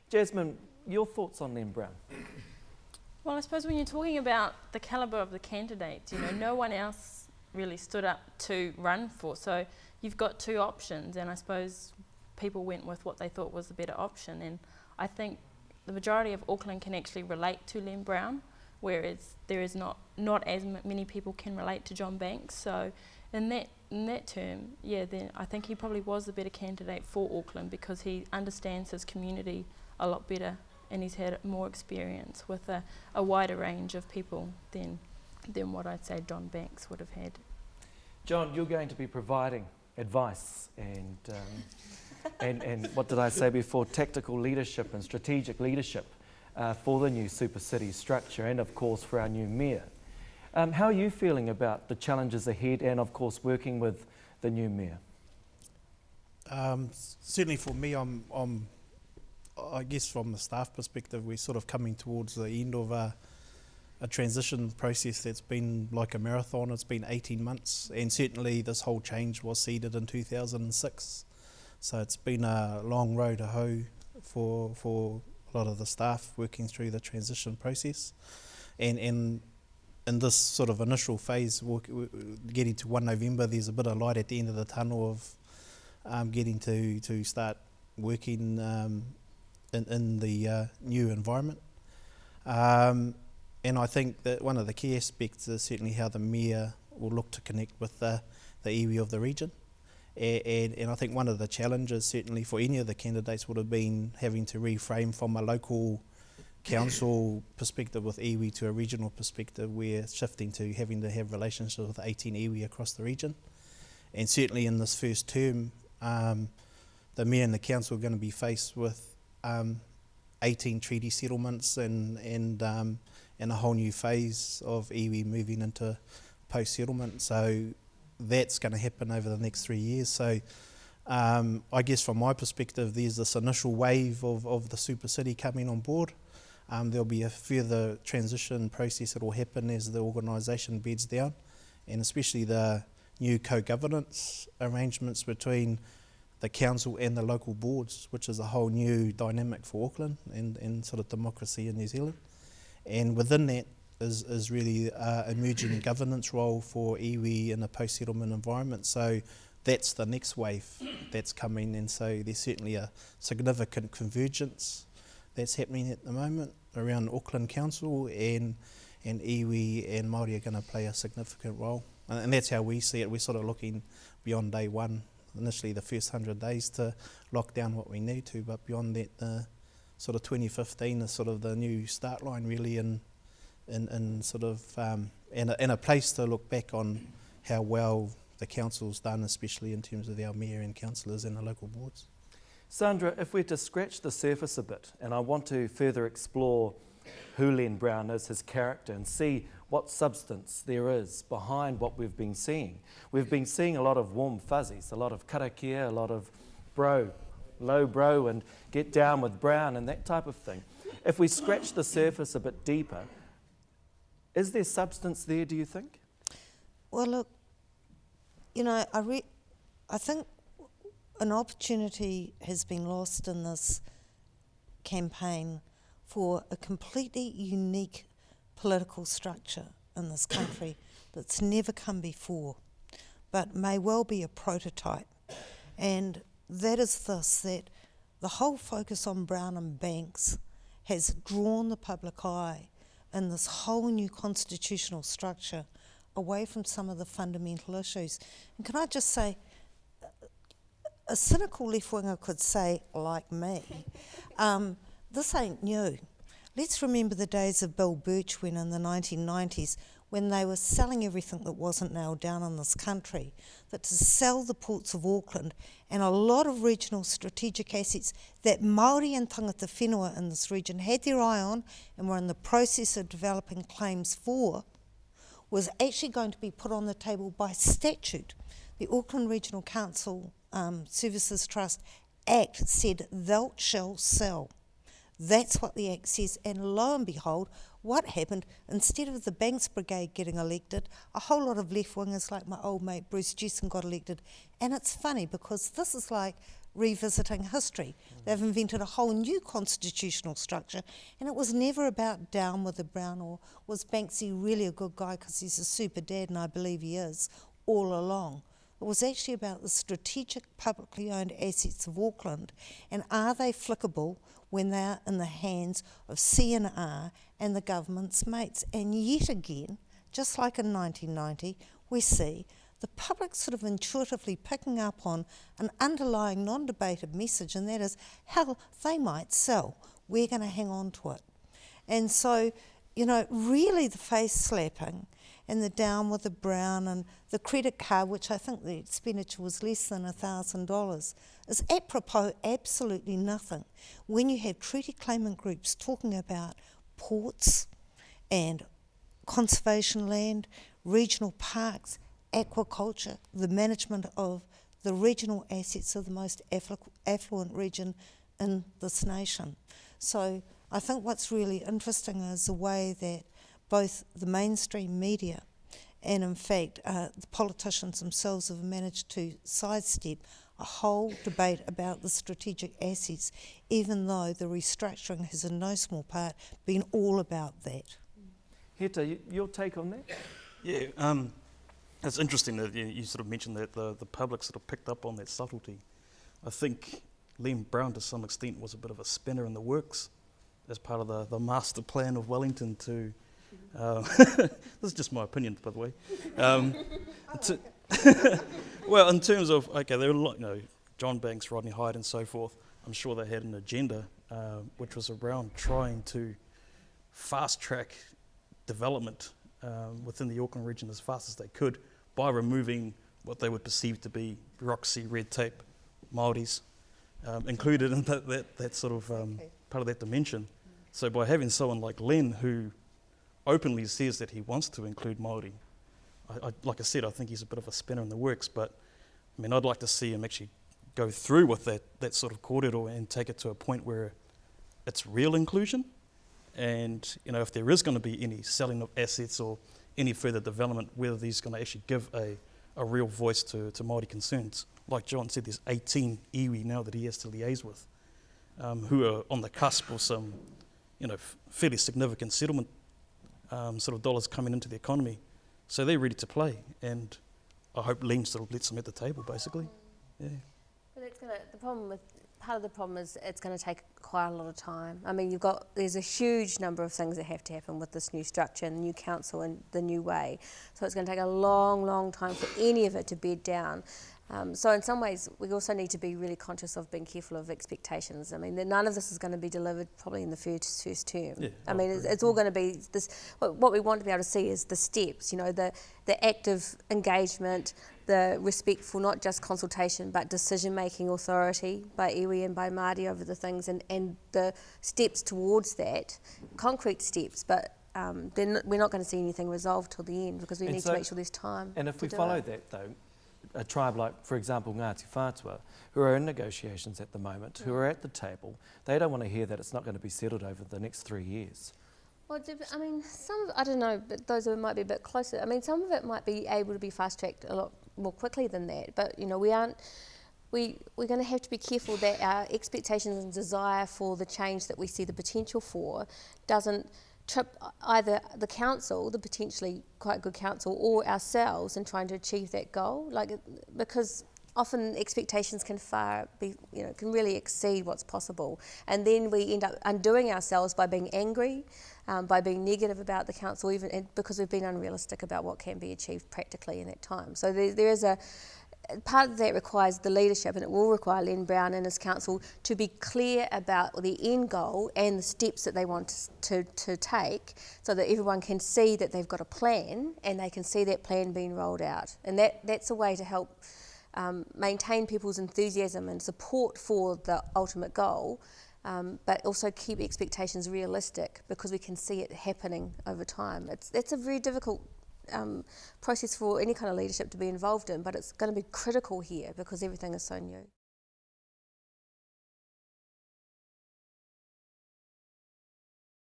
Jasmine, your thoughts on Len Brown? Well, I suppose when you're talking about the calibre of the candidates, no one else really stood up to run for. So you've got two options, and I suppose people went with what they thought was the better option. And I think the majority of Auckland can actually relate to Len Brown, whereas there is not as many people can relate to John Banks. So in that term, then I think he probably was the better candidate for Auckland because he understands his community a lot better, and he's had more experience with a wider range of people than what I'd say John Banks would have had. John, you're going to be providing advice and what did I say before, tactical leadership and strategic leadership for the new super city structure and of course for our new mayor. How are you feeling about the challenges ahead and of course working with the new mayor? Certainly for me, I guess from the staff perspective, we're sort of coming towards the end of a transition process that's been like a marathon. It's been 18 months, and certainly this whole change was seeded in 2006. So it's been a long road to hoe for a lot of the staff working through the transition process. And in this sort of initial phase, getting to 1 November, there's a bit of light at the end of the tunnel of getting to start working in the new environment. And I think that one of the key aspects is certainly how the mayor will look to connect with the iwi of the region. And I think one of the challenges certainly for any of the candidates would have been having to reframe from a local council perspective with iwi to a regional perspective, where shifting to having to have relationships with 18 iwi across the region. And certainly in this first term, the mayor and the council are going to be faced with 18 treaty settlements and a whole new phase of iwi moving into post-settlement. So that's going to happen over the next 3 years. So I guess from my perspective, there's this initial wave of the super city coming on board. There'll be a further transition process that will happen as the organisation beds down, and especially the new co-governance arrangements between the council and the local boards, which is a whole new dynamic for Auckland and sort of democracy in New Zealand. And within that is really emerging governance role for iwi in a post-settlement environment. So that's the next wave that's coming, and so there's certainly a significant convergence that's happening at the moment around Auckland Council, and iwi and Maori are going to play a significant role. And that's how we see it. We're sort of looking beyond day one, initially the first 100 days to lock down what we need to, but beyond that, sort of 2015 is sort of the new start line really, in sort of and a place to look back on how well the council's done, especially in terms of our mayor and councillors and the local boards. Sandra, if we're to scratch the surface a bit, and I want to further explore who Len Brown is, his character, and see what substance there is behind what we've been seeing. We've been seeing a lot of warm fuzzies, a lot of karakia, a lot of bro, low bro, and get down with Brown and that type of thing. If we scratch the surface a bit deeper, is there substance there, do you think? Well, look, I think an opportunity has been lost in this campaign for a completely unique political structure in this country that's never come before, but may well be a prototype. And that is this, that the whole focus on Brown and Banks has drawn the public eye in this whole new constitutional structure away from some of the fundamental issues. And can I just say, a cynical left-winger could say, like me, this ain't new. Let's remember the days of Bill Birch when in the 1990s, when they were selling everything that wasn't nailed down in this country, that to sell the ports of Auckland and a lot of regional strategic assets that Maori and tangata whenua in this region had their eye on and were in the process of developing claims for, was actually going to be put on the table by statute. The Auckland Regional Council Services Trust Act said thou shall sell. That's what the Act says, and lo and behold, what happened? Instead of the Banks Brigade getting elected, a whole lot of left-wingers like my old mate Bruce Jessen got elected. And it's funny because this is like revisiting history. They've invented a whole new constitutional structure, and it was never about down with the Brown or was Banksy really a good guy because he's a super dad, and I believe he is, all along. It was actually about the strategic publicly owned assets of Auckland, and are they flickable when they are in the hands of CNR and the government's mates. And yet again, just like in 1990, we see the public sort of intuitively picking up on an underlying non-debated message, and that is, hell, they might sell. We're going to hang on to it. And so, really the face slapping and the down with the Brown and the credit card, which I think the expenditure was less than $1,000, is apropos absolutely nothing when you have treaty claimant groups talking about ports and conservation land, regional parks, aquaculture, the management of the regional assets of the most affluent region in this nation. So I think what's really interesting is the way that both the mainstream media and in fact the politicians themselves have managed to sidestep a whole debate about the strategic assets, even though the restructuring has in no small part been all about that. Heta, your take on that? Yeah, it's interesting that you sort of mentioned that the public sort of picked up on that subtlety. I think Len Brown to some extent was a bit of a spinner in the works as part of the master plan of Wellington to, this is just my opinion by the way, well in terms of, okay, there were a lot, John Banks, Rodney Hyde and so forth, I'm sure they had an agenda which was around trying to fast track development within the Auckland region as fast as they could by removing what they would perceive to be bureaucracy, red tape, Maoris included in that sort of part of that dimension. So by having someone like Len who openly says that he wants to include Maori, like I said, I think he's a bit of a spinner in the works, but I mean, I'd like to see him actually go through with that sort of kōrero and take it to a point where it's real inclusion. And if there is going to be any selling of assets or any further development, whether he's going to actually give a real voice to Māori concerns. Like John said, there's 18 iwi now that he has to liaise with, who are on the cusp of some, fairly significant settlement sort of dollars coming into the economy. So they're ready to play, and I hope Len sort of lets them at the table, basically. Yeah. But part of the problem is it's going to take quite a lot of time. I mean, there's a huge number of things that have to happen with this new structure and the new council and the new way. So it's going to take a long, long time for any of it to bed down. So in some ways, we also need to be really conscious of being careful of expectations. I mean, none of this is going to be delivered probably in the first term. Yeah, I mean, it's all going to be this. What we want to be able to see is the steps. The active engagement, the respect for not just consultation but decision-making authority by iwi and by Māori over the things, and the steps towards that, concrete steps. But we're not going to see anything resolved till the end because we need to make sure there's time. And if we follow that, though, a tribe like, for example, Ngāti Whātua, who are in negotiations at the moment, who are at the table, they don't want to hear that it's not going to be settled over the next 3 years. Well, I mean, I don't know, but those might be a bit closer. I mean, some of it might be able to be fast-tracked a lot more quickly than that, but, we're going to have to be careful that our expectations and desire for the change that we see the potential for doesn't trip either the council, the potentially quite good council, or ourselves in trying to achieve that goal. Because often expectations can can really exceed what's possible, and then we end up undoing ourselves by being angry, by being negative about the council, even because we've been unrealistic about what can be achieved practically in that time. So there is a part of that requires the leadership, and it will require Len Brown and his council to be clear about the end goal and the steps that they want to take, so that everyone can see that they've got a plan and they can see that plan being rolled out. And that's a way to help maintain people's enthusiasm and support for the ultimate goal, but also keep expectations realistic because we can see it happening over time. That's a very difficult process for any kind of leadership to be involved in, but it's going to be critical here because everything is so new.